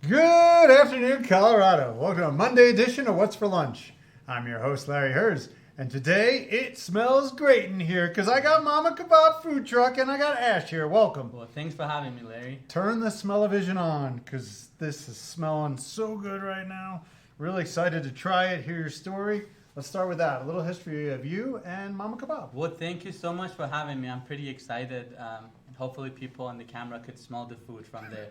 Good afternoon, Colorado. Welcome to a Monday edition of What's for Lunch. I'm your host, Larry Hers, and today it smells great in here because I got Mama Kabob food truck and I got Ash here. Welcome. Well, thanks for having me, Larry. Turn the smell-o-vision on because this is smelling so good right now. Really excited to try it, hear your story. Let's start with that. A little history of you and Mama Kabob. Well, thank you so much for having me. I'm pretty excited. Hopefully people on the camera could smell the food from there.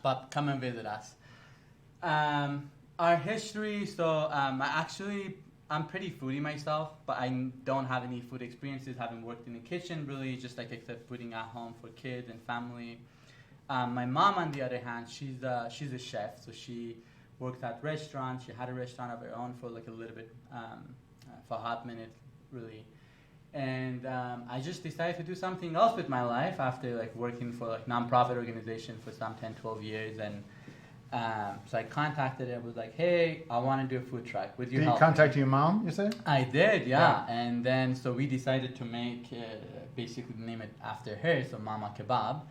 But come and visit us. Our history, so I'm pretty foodie myself, but I don't have any food experiences, haven't worked in the kitchen really, just like except fooding at home for kids and family. My mom, on the other hand, she's a chef, so she works at restaurants. She had a restaurant of her own for like a little bit, for a hot minute, really. And I just decided to do something else with my life after like working for like nonprofit organization for some 10, 12 years. And so I contacted her, was like, hey, I want to do a food truck. Would you help me? Did you contact your mom, you say? I did, yeah. And then so we decided to make, basically name it after her, so Mama Kabob.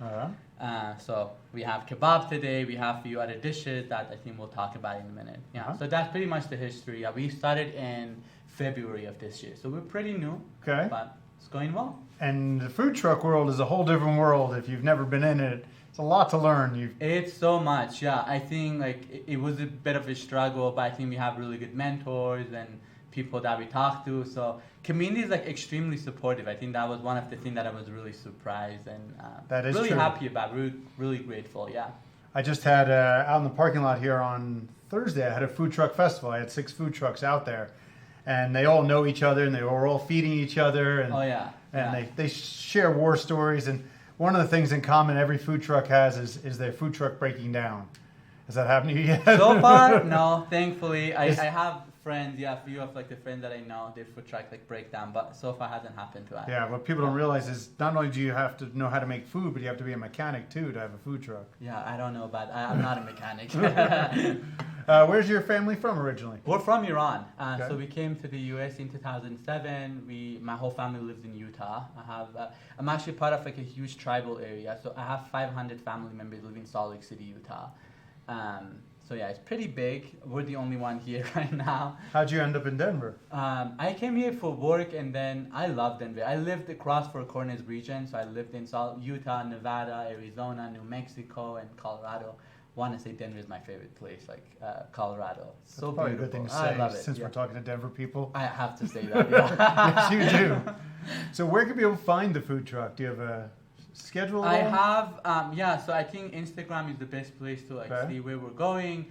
So we have kebab today. We have a few other dishes that I think we'll talk about in a minute. Yeah. So that's pretty much the history. We started in February of this year, so we're pretty new. Okay. But it's going well. And the food truck world is a whole different world. If you've never been in it, it's a lot to learn. It's so much, yeah. I think like it was a bit of a struggle, but I think we have really good mentors and people that we talk to. So community is like extremely supportive. I think that was one of the things that I was really surprised and that is really true. Happy about. Really grateful, yeah. I just had out in the parking lot here on Thursday. I had a food truck festival. I had 6 food trucks out there. And they all know each other, and they were all feeding each other. And, and they share war stories. And one of the things in common every food truck has is their food truck breaking down. Has that happened to you yet? So far, no. Thankfully, I have friends. Yeah, a few of like the friends that I know, their food truck like break down, but so far hasn't happened to us. Yeah, what people don't realize is not only do you have to know how to make food, but you have to be a mechanic too to have a food truck. Yeah, I don't know about. I'm not a mechanic. Where's your family from originally? We're from Iran. Okay. So we came to the U.S. in 2007. My whole family lives in Utah. I'm actually part of like a huge tribal area. So I have 500 family members living in Salt Lake City, Utah. So yeah, it's pretty big. We're the only one here right now. How'd you end up in Denver? I came here for work, and then I love Denver. I lived across Four Corners region, so I lived in Utah, Nevada, Arizona, New Mexico, and Colorado. Want to say Denver is my favorite place, like Colorado. That's so probably beautiful. A good thing to say, I love it, since we're talking to Denver people. I have to say that, yeah. Yes, you do. So where can people find the food truck? Do you have a schedule? I have, so I think Instagram is the best place to like see where we're going.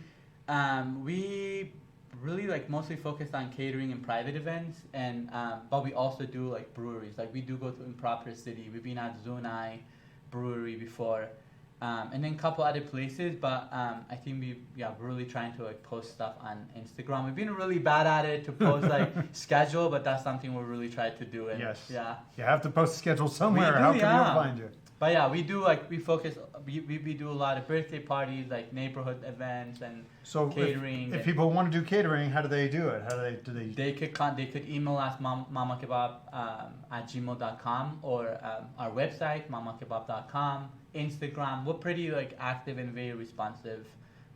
We really like mostly focused on catering and private events, and but we also do like breweries. Like we do go to Improper City. We've been at Zunai Brewery before. And then a couple other places, but I think we're really trying to like post stuff on Instagram. We've been really bad at it to post like schedule, but that's something we're really trying to do. And, yes. Yeah. You have to post a schedule somewhere. How can people find you? But yeah, we do like we do a lot of birthday parties, like neighborhood events and catering. If people want to do catering, how do they do it? How do they? They could email us mamakebab at gmail.com or our website mamakebab.com. Instagram, we're pretty like active and very responsive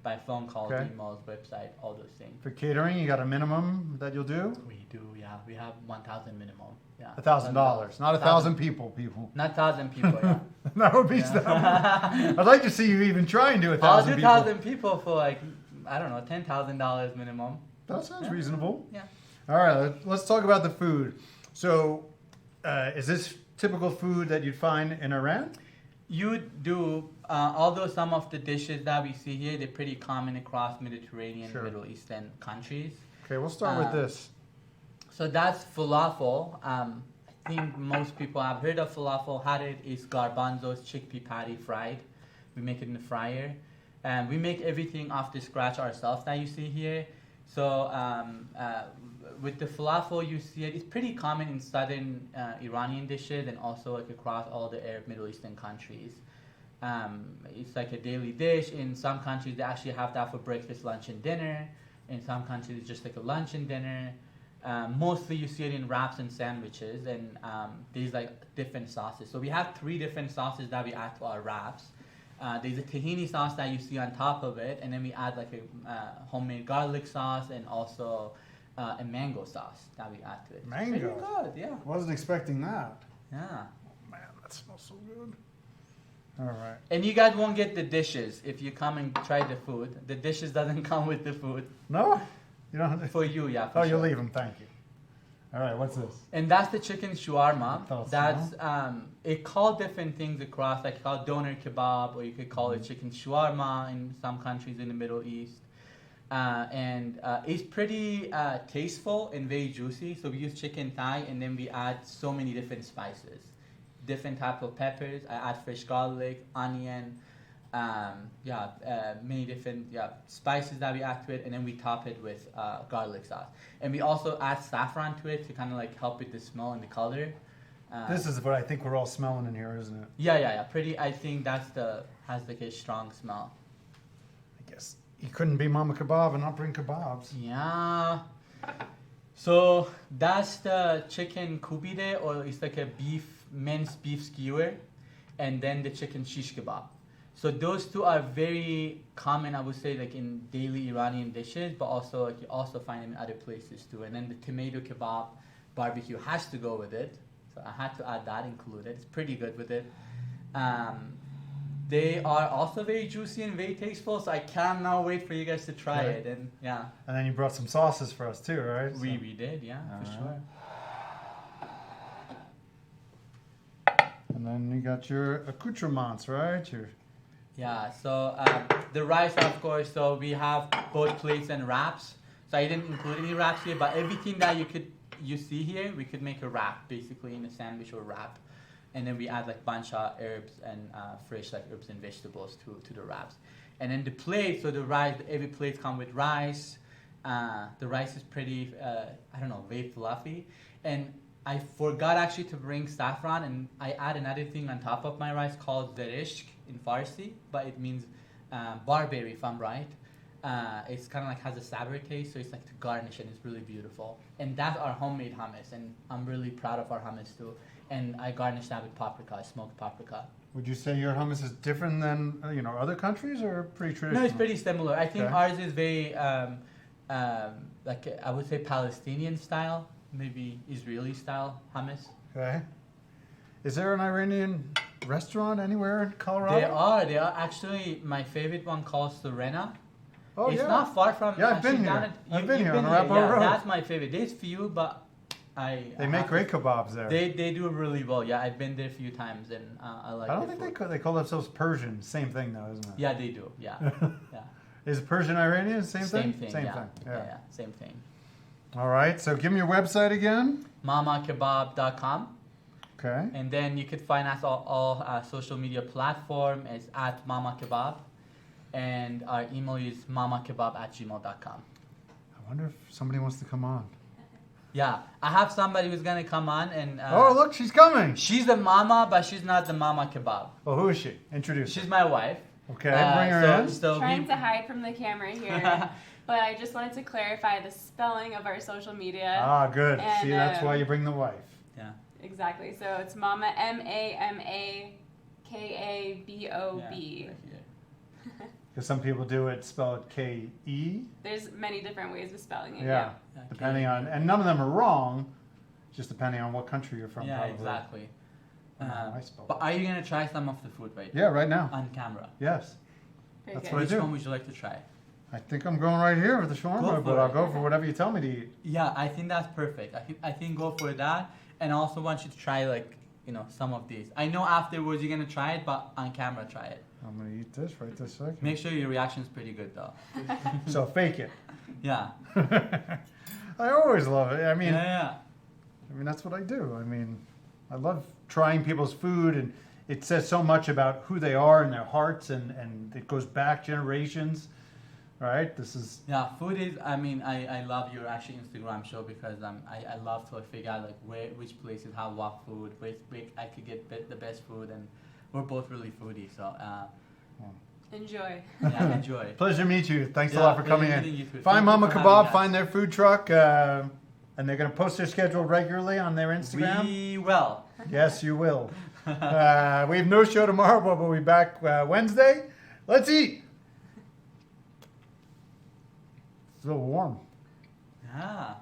by phone calls, emails, website, all those things. For catering, you got a minimum that you'll do? We do, yeah. We have 1,000 minimum. Yeah. $1,000, not 1,000 people. Not 1,000 people, yeah. That would be stuff. I'd like to see you even try and do 1,000 people. I'll do 1,000 people for like, I don't know, $10,000 minimum. That sounds reasonable. Yeah. All right, let's talk about the food. So, is this typical food that you'd find in Iran? You do, although some of the dishes that we see here, they're pretty common across Mediterranean, Middle Eastern countries. Okay, we'll start with this. So that's falafel. I think most people have heard of falafel. Had it is garbanzos, chickpea patty fried. We make it in the fryer. We make everything off the scratch ourselves that you see here. So with the falafel, you see it's pretty common in southern Iranian dishes and also like across all the Arab Middle Eastern countries. It's like a daily dish. In some countries, they actually have that for breakfast, lunch, and dinner. In some countries, it's just like a lunch and dinner. Mostly you see it in wraps and sandwiches, and these like different sauces. So we have 3 different sauces that we add to our wraps. There's a tahini sauce that you see on top of it, and then we add like a homemade garlic sauce and also a mango sauce that we add to it. Mango? Pretty good, yeah. Wasn't expecting that. Yeah. Oh, man, that smells so good. All right. And you guys won't get the dishes if you come and try the food. The dishes doesn't come with the food. No? You don't have to... For you, yeah. For you'll leave them, thank you. All right, what's this? And that's the chicken shawarma. That's it called different things across, like called doner kebab, or you could call it chicken shawarma in some countries in the Middle East. And it's pretty tasteful and very juicy. So we use chicken thigh, and then we add so many different spices, different type of peppers. I add fresh garlic, onion, many different spices that we add to it, and then we top it with garlic sauce. And we also add saffron to it to kind of like help with the smell and the color. This is what I think we're all smelling in here, isn't it? Yeah. Pretty. I think has like a strong smell. I guess you couldn't be Mama Kabob and not bring kebabs. Yeah. So that's the chicken kubide, or it's like a minced beef skewer, and then the chicken shish kebab. So those two are very common, I would say, like in daily Iranian dishes, but also like you also find them in other places too. And then the tomato kebab barbecue has to go with it. So I had to add that, include it. It's pretty good with it. They are also very juicy and very tasteful, so I cannot wait for you guys to try it. And yeah. And then you brought some sauces for us too, right? We did, yeah, for sure. And then you got your accoutrements, right? Yeah, so the rice, of course, so we have both plates and wraps. So I didn't include any wraps here, but everything that you see here, we could make a wrap, basically in a sandwich or wrap. And then we add like bancha herbs and fresh like herbs and vegetables to the wraps. And then the plate, so the rice, every plate comes with rice. The rice is pretty, very fluffy. And I forgot actually to bring saffron, and I add another thing on top of my rice called zarishk in Farsi, but it means barberry, if I'm right. It's kind of like has a sour taste, so it's like to garnish, and it's really beautiful. And that's our homemade hummus, and I'm really proud of our hummus too. And I garnish that with paprika, smoked paprika. Would you say your hummus is different than other countries, or pretty traditional? No, it's pretty similar. I think ours is very like I would say Palestinian style, maybe Israeli style hummus. Okay. Is there an Iranian restaurant anywhere in Colorado? They are actually my favorite one called Serena. Oh, it's not far from. Yeah, I've been here. I've been here on Arapahoe Road. That's my favorite. There's few, but they make great kebabs there. They do really well. Yeah, I've been there a few times, and I like. I don't think they call themselves Persian. Same thing though, isn't it? Yeah, they do. Yeah, yeah. Is Persian Iranian same thing? Same thing. Yeah, same thing. All right, so give me your website again. mamakebab.com. Okay. And then you could find us all social media platform is at Mama Kebab, and our email is mamakebab@gmail.com. I wonder if somebody wants to come on. Yeah, I have somebody who's gonna come on, and oh look, she's coming. She's the mama, but she's not the Mama Kebab. Well, who is she? Introduce her. She's my wife. Okay, bring her in. So trying to hide from the camera here, but I just wanted to clarify the spelling of our social media. Ah, good. And, see, that's why you bring the wife. Yeah. Exactly. So it's Mama MAMAKABOB. Because some people do it, spell it K-E. There's many different ways of spelling it. Yeah, depending on, and none of them are wrong, just depending on what country you're from. Yeah, probably. exactly. But are you gonna try some of the food right now? Yeah, right now. On camera. Yes. That's what I do. Which one would you like to try? I think I'm going right here with the shawarma, but I'll go for whatever you tell me to eat. Yeah, I think that's perfect. I think go for that, and I also want you to try some of these. I know afterwards you're gonna try it, but on camera try it. I'm gonna eat this right this second. Make sure your reaction is pretty good though. So fake it. Yeah. I always love it. I mean, that's what I do. I mean, I love trying people's food, and it says so much about who they are and their hearts, and it goes back generations. Right? This is... Yeah, food is... I mean, I love your actually Instagram show because I love to figure out which places have what food, where I could get the best food, and we're both really foodie, so... enjoy. Yeah, enjoy. Pleasure to meet you. Thanks a lot for coming in. You find Mama Kabob, find their food truck. And they're going to post their schedule regularly on their Instagram? We will. Yes, you will. We have no show tomorrow, but we'll be back Wednesday. Let's eat. It's a little warm. Yeah.